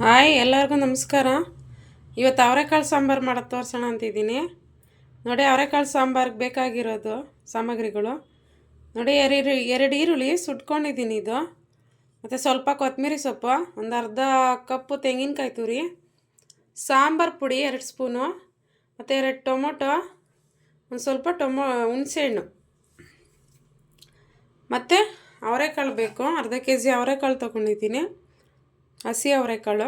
Hi ಎಲ್ಲರಿಗೂ ನಮಸ್ಕಾರ. ಇವತ್ತು ಅವರೆಕಾಳು ಸಾಂಬಾರು ಮಾಡೋದು ತೋರಿಸೋಣ ಅಂತಿದ್ದೀನಿ. ನೋಡಿ, ಅವರೆಕಾಳು ಸಾಂಬಾರಿಗೆ ಬೇಕಾಗಿರೋದು ಸಾಮಗ್ರಿಗಳು ನೋಡಿ. ಎರಡು ಈರುಳ್ಳಿ ಸುಟ್ಕೊಂಡಿದ್ದೀನಿ ಇದು, ಮತ್ತು ಸ್ವಲ್ಪ ಕೊತ್ತಂಬರಿ ಸೊಪ್ಪು, ಒಂದು ಅರ್ಧ ಕಪ್ಪು ತೆಂಗಿನಕಾಯಿ ತುರಿ, ಸಾಂಬಾರು ಪುಡಿ 2 ಸ್ಪೂನು, ಮತ್ತು 2 ಟೊಮೊಟೊ, ಒಂದು ಸ್ವಲ್ಪ ಹುಣಸೆಹಣ್ಣು, ಮತ್ತು ಅವರೆಕಾಳು ಬೇಕು. ಅರ್ಧ kg ಅವರೆಕಾಳು ತೊಗೊಂಡಿದ್ದೀನಿ, ಹಸಿ ಅವರೆಕಾಳು.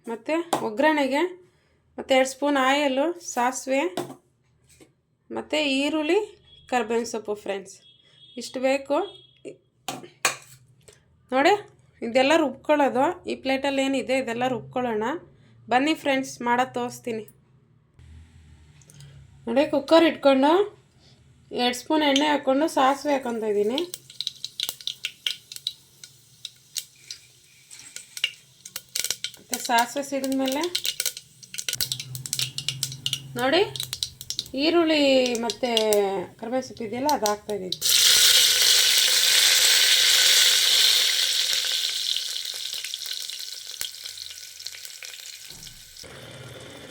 ಮತ್ತು ಒಗ್ಗರಣೆಗೆ ಮತ್ತು 2 ಸ್ಪೂನ್ ಆಯಲು, ಸಾಸಿವೆ, ಮತ್ತು ಈರುಳ್ಳಿ, ಕರಿಬೇವಿನ ಸೊಪ್ಪು. ಫ್ರೆಂಡ್ಸ್, ಇಷ್ಟು ಬೇಕು ನೋಡಿ. ಇದೆಲ್ಲ ರುಬ್ಕೊಳ್ಳೋದು. ಈ ಪ್ಲೇಟಲ್ಲಿ ಏನಿದೆ ಇದೆಲ್ಲ ರುಬ್ಕೊಳ್ಳೋಣ ಬನ್ನಿ ಫ್ರೆಂಡ್ಸ್, ಮಾಡೋದು ತೋರಿಸ್ತೀನಿ ನೋಡಿ. ಕುಕ್ಕರ್ ಇಟ್ಕೊಂಡು 2 ಸ್ಪೂನ್ ಎಣ್ಣೆ ಹಾಕ್ಕೊಂಡು ಸಾಸಿವೆ ಹಾಕ್ಕೊತಾ ಇದ್ದೀನಿ. ಸಾಸಿವೆ ಸಿಡಿದ್ಮೇಲೆ ನೋಡಿ, ಈರುಳ್ಳಿ ಮತ್ತು ಕರಿಬೇವು ಸೊಪ್ಪು ಇದೆಯಲ್ಲ ಅದು ಹಾಕ್ತಾಯಿದ್ದೀನಿ.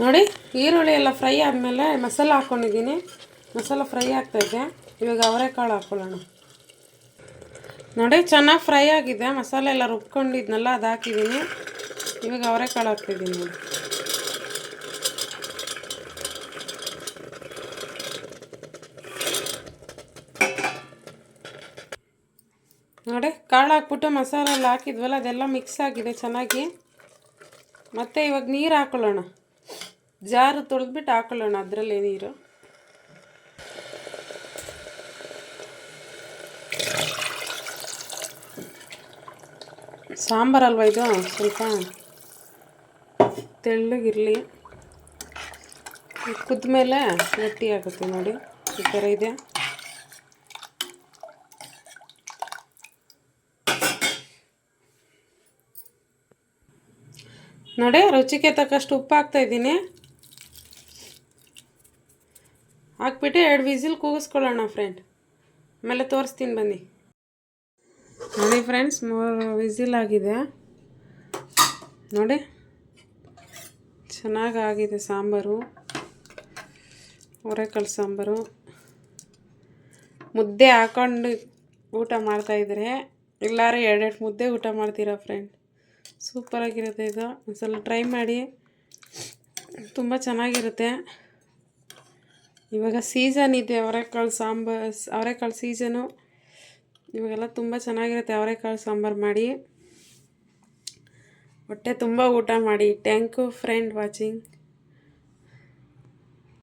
ನೋಡಿ, ಈರುಳ್ಳಿ ಎಲ್ಲ ಫ್ರೈ ಆದಮೇಲೆ ಮಸಾಲ ಹಾಕ್ಕೊಂಡಿದ್ದೀನಿ. ಮಸಾಲ ಫ್ರೈ ಆಗ್ತಾಯಿದೆ. ಇವಾಗ ಅವರೆಕಾಳು ಹಾಕ್ಕೊಳ್ಳೋಣ ನೋಡಿ. ಚೆನ್ನಾಗಿ ಫ್ರೈ ಆಗಿದೆ. ಮಸಾಲೆ ಎಲ್ಲ ರುಬ್ಕೊಂಡಿದ್ನಲ್ಲ ಅದು ಹಾಕಿದ್ದೀನಿ. ಇವಾಗ ಅವರೆಕಾಳು ಹಾಕ್ತಿದ್ದೀನಿ ನೋಡಿ. ನೋಡಿ, ಕಾಳು ಹಾಕ್ಬಿಟ್ಟು ಮಸಾಲೆ ಎಲ್ಲ ಹಾಕಿದ್ವಲ್ಲ ಅದೆಲ್ಲ ಮಿಕ್ಸ್ ಆಗಿದೆ ಚೆನ್ನಾಗಿ. ಮತ್ತು ಇವಾಗ ನೀರು ಹಾಕ್ಕೊಳ್ಳೋಣ. ಜಾರು ತೊಳೆದ್ಬಿಟ್ಟು ಹಾಕ್ಕೊಳ್ಳೋಣ ಅದರಲ್ಲೇ ನೀರು. ಸಾಂಬಾರಲ್ವ ಇದು, ಸ್ವಲ್ಪ ತೆಳ್ಳಗಿರಲಿ. ಕುದ್ಮೇಲೆ ಗಟ್ಟಿ ಆಗುತ್ತೆ ನೋಡಿ. ಈ ಥರ ಇದೆ. ನೋಡಿ, ರುಚಿಗೆ ತಕ್ಕಷ್ಟು ಉಪ್ಪು ಹಾಕ್ತಾಯಿದ್ದೀನಿ. ಹಾಕ್ಬಿಟ್ಟು 2 ವಿಸಿಲ್ ಕೂಗಿಸ್ಕೊಳ್ಳೋಣ ಫ್ರೆಂಡ್. ಆಮೇಲೆ ತೋರಿಸ್ತೀನಿ ಬನ್ನಿ ನೋಡಿ. ಫ್ರೆಂಡ್ಸ್, 3 ವಿಸಿಲ್ ಆಗಿದೆ ನೋಡಿ. ಚೆನ್ನಾಗಾಗಿದೆ ಸಾಂಬಾರು. ಅವರೆಕಾಳು ಸಾಂಬಾರು ಮುದ್ದೆ ಹಾಕ್ಕೊಂಡು ಊಟ ಮಾಡ್ತಾಯಿದ್ರೆ ಎಲ್ಲರೂ 2 ಮುದ್ದೆ ಊಟ ಮಾಡ್ತೀರಾ ಫ್ರೆಂಡ್. ಸೂಪರಾಗಿರುತ್ತೆ ಇದು. ಒಂದ್ಸಲ ಟ್ರೈ ಮಾಡಿ, ತುಂಬ ಚೆನ್ನಾಗಿರುತ್ತೆ. ಇವಾಗ ಸೀಸನ್ ಇದೆ ಅವರೆಕಾಳು ಸೀಸನು. ಇವಾಗೆಲ್ಲ ತುಂಬ ಚೆನ್ನಾಗಿರುತ್ತೆ. ಅವರೆಕಾಳು ಸಾಂಬಾರು ಮಾಡಿ ಹೊಟ್ಟೆ ತುಂಬ ಊಟ ಮಾಡಿ. Thank you friend watching.